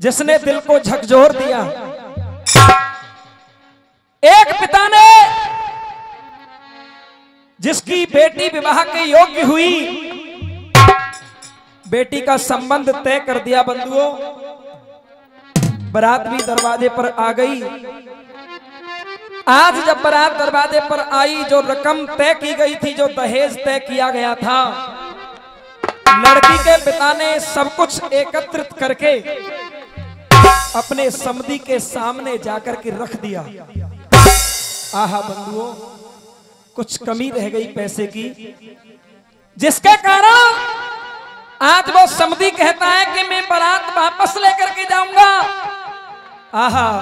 जिसने दिल को झकझोर दिया। एक पिता ने जिसकी बेटी विवाह के योग्य हुई, बेटी का संबंध तय कर दिया। बंधुओं, बारात भी दरवाजे पर आ गई। आज जब बारात दरवाजे पर आई, जो रकम तय की गई थी, जो दहेज तय किया गया था, लड़की के पिता ने सब कुछ एकत्रित करके अपने समधी के सामने जाकर के रख दिया। आहा बंधुओं, कुछ कमी रह गई पैसे की, जिसके कारण आज वो समधी कहता है कि मैं बारात वापस लेकर के जाऊंगा। आहा,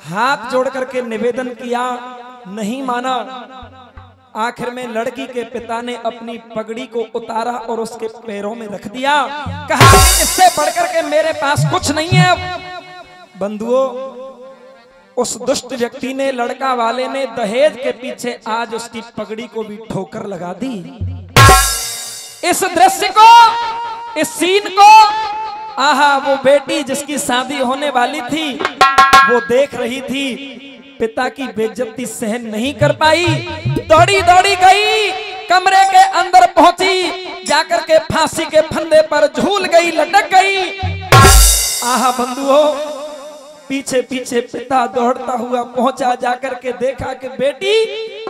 हाथ जोड़ करके निवेदन किया, नहीं माना। आखिर में लड़की के पिता ने अपनी पगड़ी को उतारा और उसके पैरों में रख दिया। कहा इससे बढ़कर के मेरे पास कुछ नहीं है। बंधुओं, उस दुष्ट व्यक्ति ने, लड़का वाले ने दहेज के पीछे आज उसकी पगड़ी को भी ठोकर लगा दी। इस दृश्य को, इस सीन को, आहा, वो बेटी जिसकी शादी होने वाली थी वो देख रही थी। पिता की बेइज्जती सहन नहीं कर पाई, दौड़ी दौड़ी गई, कमरे के अंदर पहुंची, जाकर के फांसी के फंदे पर झूल गई, लटक गई। आहा बंधुओं, पीछे पीछे पिता दौड़ता हुआ पहुंचा, जाकर के देखा कि बेटी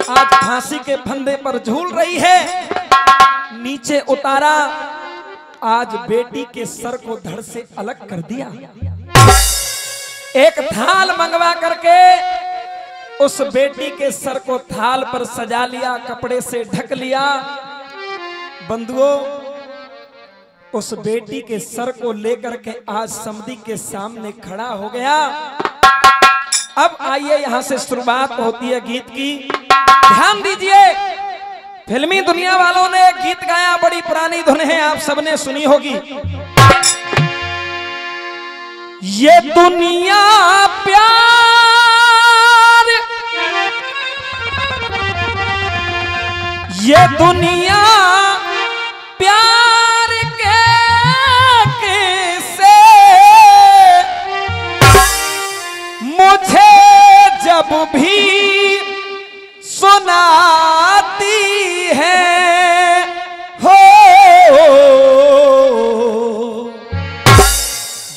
आज फांसी के फंदे पर झूल रही है। नीचे उतारा, आज बेटी के सर को धड़ से अलग कर दिया। एक थाल मंगवा करके उस बेटी के सर को थाल पर सजा लिया, कपड़े से ढक लिया। बंधुओं, उस बेटी के सर को लेकर के आज समधी के सामने खड़ा हो गया। अब आइए, यहां से शुरुआत होती है गीत की। ध्यान दीजिए, फिल्मी दुनिया वालों ने एक गीत गाया, बड़ी पुरानी धुन है, आप सबने सुनी होगी। ये दुनिया प्यार, ये दुनिया प्यार के किस्से मुझे जब भी सुनाती है, हो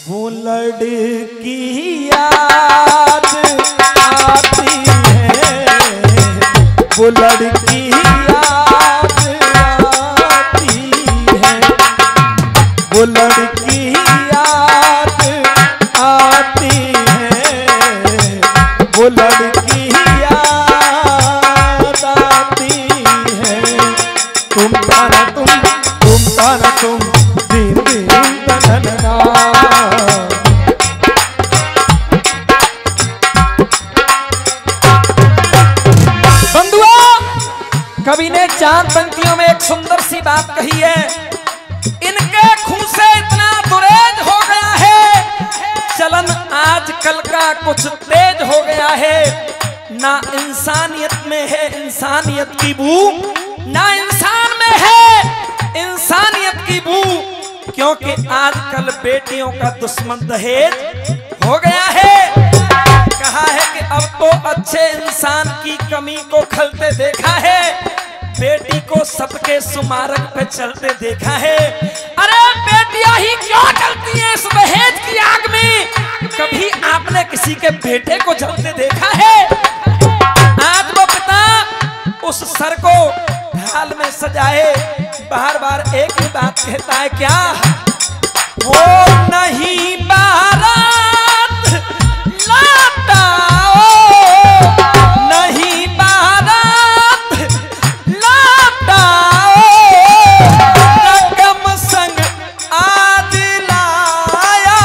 वो लड़की याद आती है, वो लड़की याद आती है, वो लड़की याद आती है, वो लड़की याद आती है। तुम तारा तुम दिन दिन तनना। कवि ने 4 पंक्तियों में एक सुंदर सी बात कही है। इनके खून से इतना गुरेज हो गया है, चलन आजकल का कुछ तेज हो गया है। ना इंसानियत में है इंसानियत की बू, ना इंसान में है इंसानियत की बू, क्योंकि आजकल बेटियों का दुश्मन दहेज हो गया है। कहा है कि अब तो अच्छे इंसान की कमी को खलते देखा है, बेटी को सबके सुमारक पे चलते देखा है। अरे बेटियां ही क्यों जलती हैं इस दहेज की आग में? कभी आपने किसी के बेटे को जलते देखा है? आज वो पिता उस सर को ढाल में सजाए बार बार एक ही बात कहता है, क्या वो नहीं बारात लौटाओ, नहीं बारात लौटाओ, रकम संग आज लाया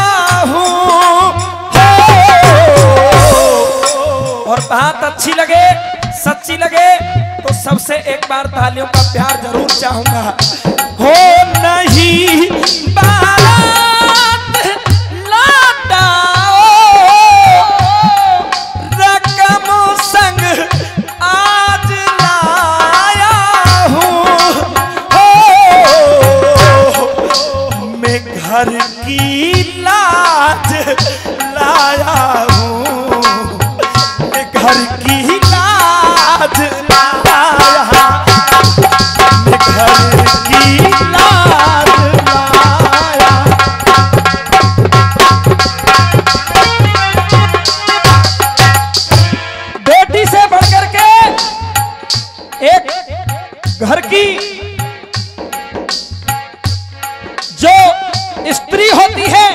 हूँ। और बात अच्छी लगे, सच्ची लगे तो सबसे एक बार तालियों का प्यार जरूर चाहूंगा। हो नहीं बारात लौटाओ, रकम संग आज लाया हूँ। हो मैं घर की लाज लाया हूँ, घर की लाज लाया, घर की लाज लाया। बेटी से बढ़कर के एक घर की जो स्त्री होती है,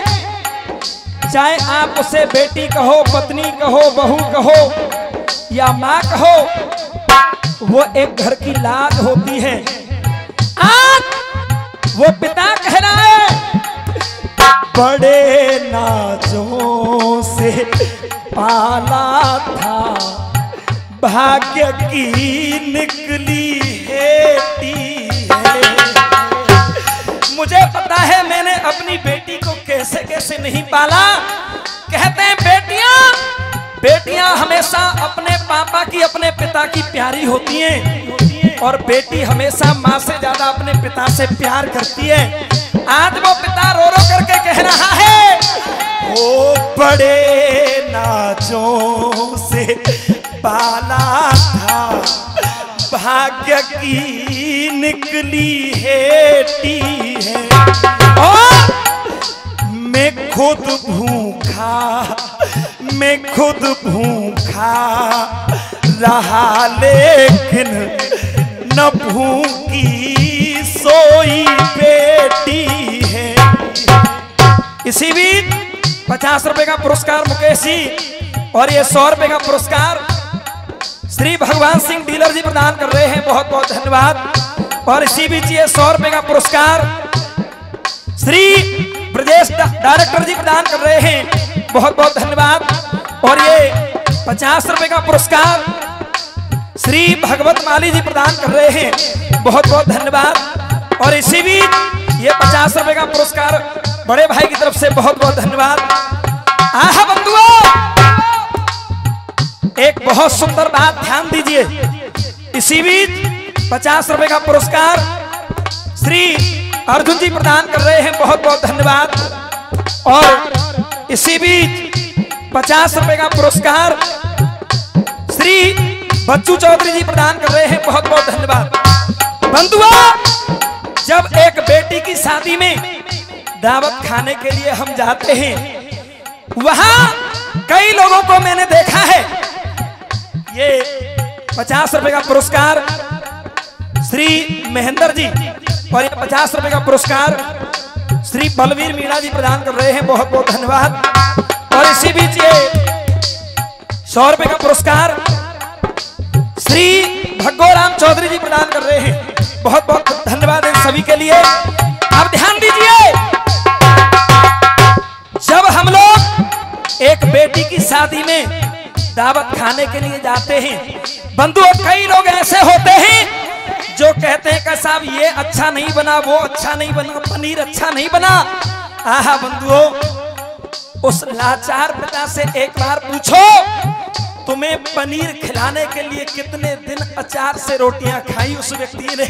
चाहे आप उसे बेटी कहो, पत्नी कहो, बहू कहो या मां कहो, वो एक घर की लाज होती है। आज वो पिता कह रहा है, बड़े नाजों से पाला था, भाग्य की निकली हेटी है। मुझे पता है मैंने अपनी बेटी को कैसे कैसे नहीं पाला। कहते हैं बेटियां हमेशा अपने पापा की, अपने पिता की प्यारी होती हैं, और बेटी हमेशा माँ से ज्यादा अपने पिता से प्यार करती है। आज वो पिता रो रो करके कह रहा है, ओ बड़े नाजों से पाला था, भाग्य की निकली हेटी है। और मैं खुद भूखा रहा, लेकिन न भूखी सोई बेटी है। इसी बीच 50 रुपए का पुरस्कार मुकेश जी और ये 100 रुपए का पुरस्कार श्री भगवान सिंह डीलर जी प्रदान कर रहे हैं, बहुत बहुत धन्यवाद। और इसी बीच ये 100 रुपए का पुरस्कार श्री ब्रजेश डायरेक्टर जी प्रदान कर रहे हैं, बहुत बहुत धन्यवाद। और ये 50 रुपए का पुरस्कार श्री भगवत माली जी प्रदान कर रहे हैं, बहुत बहुत धन्यवाद। और इसी बीच ये 50 रुपए का पुरस्कार बड़े भाई की तरफ से बहुत बहुत धन्यवाद। आहा बंधुओं, एक बहुत सुंदर बात ध्यान दीजिए। इसी बीच 50 रुपए का पुरस्कार श्री अर्जुन जी प्रदान कर रहे हैं, बहुत बहुत धन्यवाद। और इसी बीच 50 रुपए का पुरस्कार श्री बच्चू चौधरी जी प्रदान कर रहे हैं, बहुत बहुत धन्यवाद। बंधुओं, जब एक बेटी की शादी में दावत खाने के लिए हम जाते हैं, वहां कई लोगों को मैंने देखा है। ये 50 रुपए का पुरस्कार श्री महेंद्र जी और ये 50 रुपए का पुरस्कार श्री बलवीर मीणा जी प्रदान कर रहे हैं, बहुत बहुत धन्यवाद। और इसी बीच ये 100 रुपए का पुरस्कार श्री भगोराम चौधरी जी प्रदान कर रहे हैं, बहुत बहुत धन्यवाद इन सभी के लिए। अब ध्यान दीजिए, जब हम लोग एक बेटी की शादी में दावत खाने के लिए जाते हैं, बंधुओं कई लोग ऐसे होते हैं जो कहते हैं कि साहब ये अच्छा नहीं बना, वो अच्छा नहीं बना, पनीर अच्छा नहीं बना। आहा बंधुओं, उस लाचार पिता से एक बार पूछो, तुम्हें पनीर खिलाने के लिए कितने दिन अचार से रोटियां खाई उस व्यक्ति ने।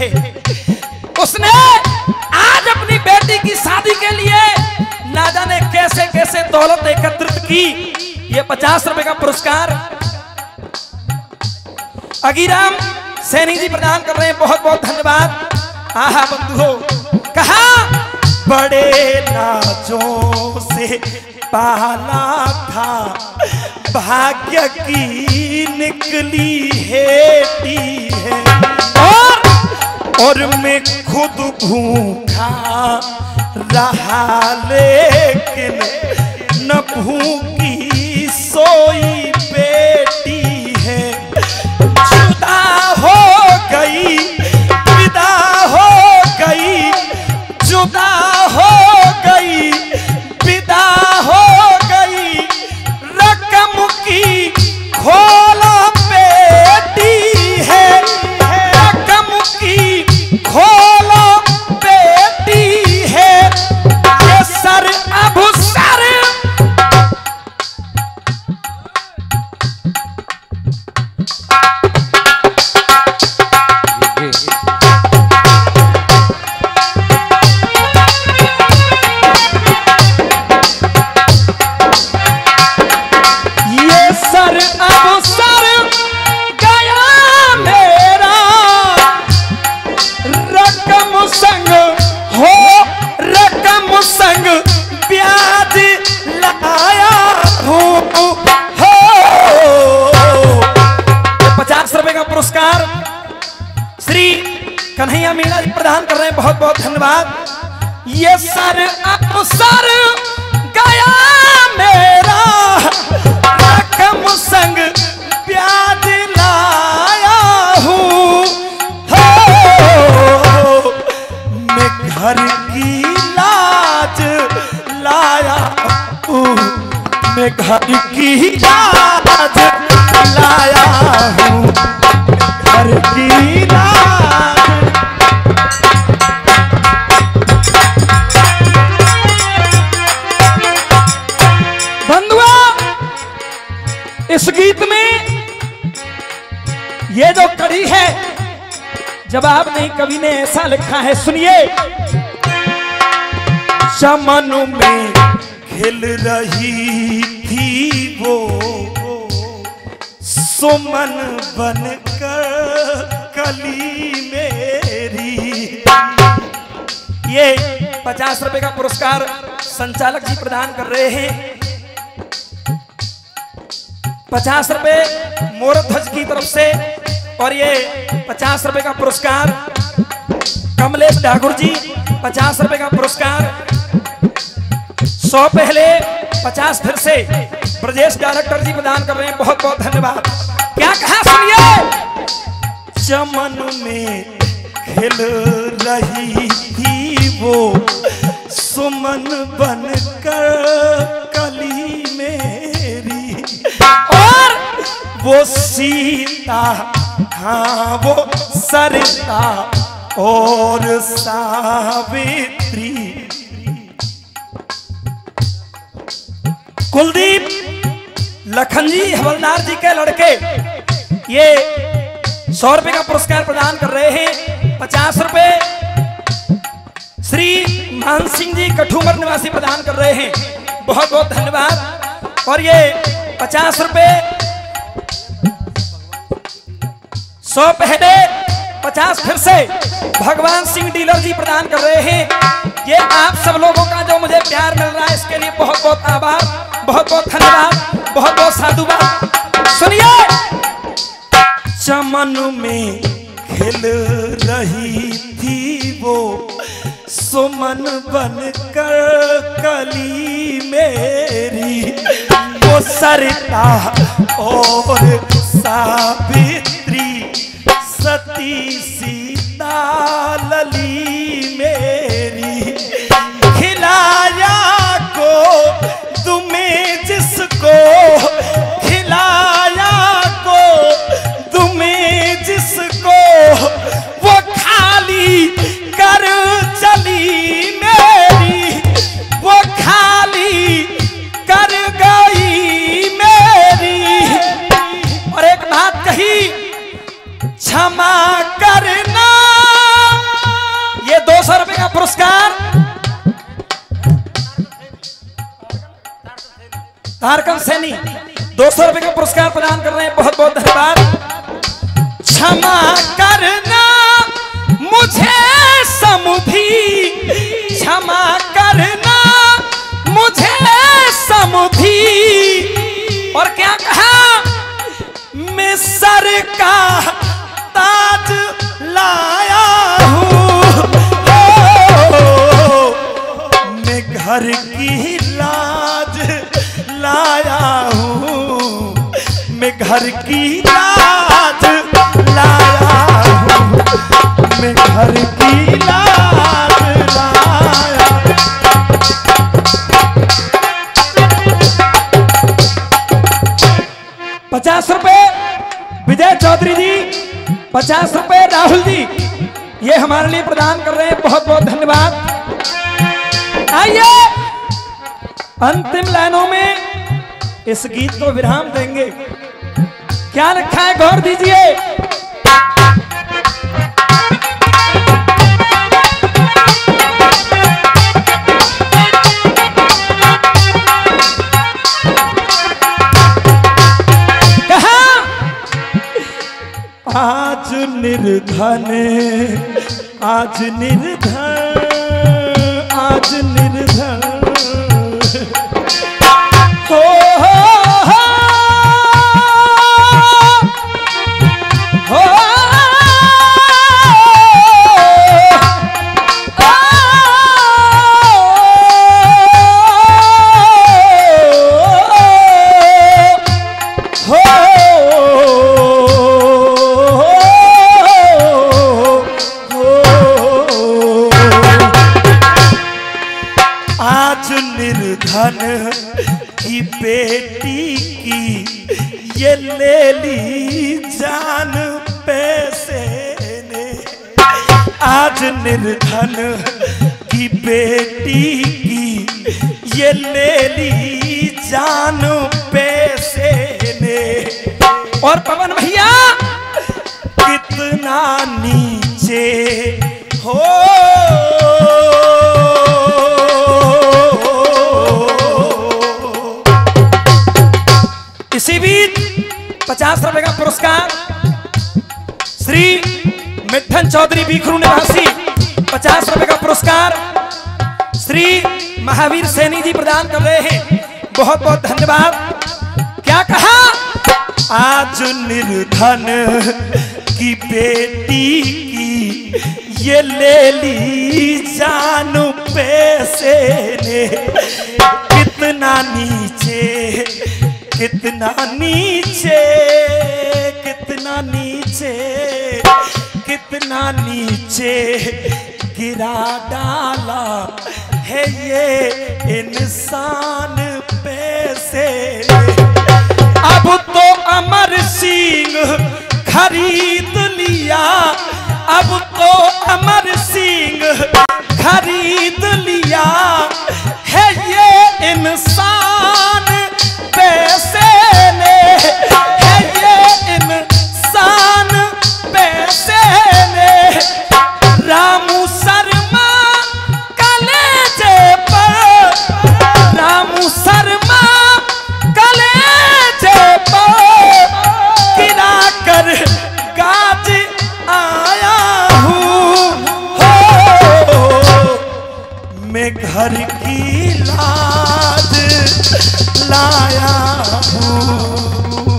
उसने आज अपनी बेटी की शादी के लिए ना जाने कैसे कैसे दौलत एकत्रित की। ये 50 रुपए का पुरस्कार अगीराम सैनी जी प्रदान कर रहे हैं, बहुत बहुत धन्यवाद। आहा बंधुओं, कहा बड़े नाजों से पाला था, भाग्य की निकली हेटी है। और मैं खुद भूखा रहा, लेकिन न भूखी सोई बेटी है। जुदा हो गई, विदा हो गई, जुदा हो गई, विदा हो गई, रकम की खोला बेटी है, रकम की खोला बेटी है। ये सर अब सर धन्यवाद। ये सर अफसर गया मेरा, रकम संग प्याज लाया हूँ, मैं घर की लाज लाया हूँ, मैं घर की लाज लाया हूँ, घर की लाज। बंधुआ, इस गीत में ये जो कड़ी है, जवाब नहीं कवि ने ऐसा लिखा है, सुनिए। चमन में खिल रही थी वो सुमन बनकर कली मेरी। ये 50 रुपए का पुरस्कार संचालक जी प्रदान कर रहे हैं। 50 रुपए मोरध्वज की तरफ से, और ये 50 रुपए का पुरस्कार कमलेश ठाकुर जी, 50 रुपए का पुरस्कार 100 पहले 50 फिर से ब्रजेश डायरेक्टर जी प्रदान कर रहे हैं। बहुत बहुत धन्यवाद। क्या कहा सुनिए। चमन में खिल रही थी वो सुमन बनकर कली मेरी, और वो सीता, हाँ वो सरिता और सावित्री। कुलदीप लखनजी हवलदार जी के लड़के ये 100 रुपए का पुरस्कार प्रदान कर रहे हैं। 50 रुपए श्री मान सिंह जी कठुमर निवासी प्रदान कर रहे हैं। बहुत बहुत धन्यवाद। और ये 50 रुपए 100 पहले 50 फिर से भगवान सिंह डीलर जी प्रदान कर रहे हैं। ये आप सब लोगों का जो मुझे प्यार मिल रहा है, इसके लिए बहुत बहुत आभार, बहुत बहुत धन्यवाद, बहुत बहुत साधुवाद। सुनिए। चमन में खिल रही थी वो सुमन बनकर कली मेरी, वो सरिता और सावित्री, सती सीता लली मेरी। खिलाया को तुम्हें जिसको, खिलाया को तुम्हें जिसको, वो खाली कर चली मेरी, वो खाली कर गई मेरी। और एक बात कही, क्षमा करना। ये 200 रुपए का पुरस्कार तारकम सैनी 200 रुपए का पुरस्कार प्रदान कर रहे हैं। बहुत बहुत धन्यवाद। क्षमा करना मुझे समुधी, क्षमा करना मुझे समुधी। और क्या कहा, मैं सर का ताज लाया हूँ, मैं घर की लाज लाया हूँ, मैं घर की लाज लाया हूँ, मैं घर की लाज लाया। 50 रुपए विजय चौधरी जी, 50 रुपए राहुल जी, ये हमारे लिए प्रदान कर रहे हैं। बहुत बहुत धन्यवाद। आइए अंतिम लाइनों में इस गीत को विराम देंगे। क्या लिखा है गौर दीजिए। आज निर्धन, आज निर्धन, आज निर्धन हो, हो, हो, आज निर्धन की बेटी की ये ले ली जान पैसे ने। आज निर्धन की बेटी की ये ले ली जान पैसे ने। और पवन भैया कितना नीचे हो इसी बीच 50 रुपए का पुरस्कार श्री मिठन चौधरी बीखरू निवासी, 50 रुपए का पुरस्कार श्री महावीर सैनी जी प्रदान कर रहे हैं। बहुत बहुत धन्यवाद। क्या कहा? आज निर्धन की बेटी की ये ले ली जान पैसे ने। कितना नीचे, कितना नीचे, कितना नीचे, कितना नीचे गिरा डाला है ये इंसान पैसे ने। अब तो अमर सिंह खरीद लिया, अब तो अमर सिंह खरीद लिया है ये इंसान पैसे ने, है ये इंसान पैसे ने। रामू शर्मा कलेजे पर, रामू शर्मा कलेजे पर गिरा कर गाज आया हूँ। मैं घर की लाज लाया हूँ।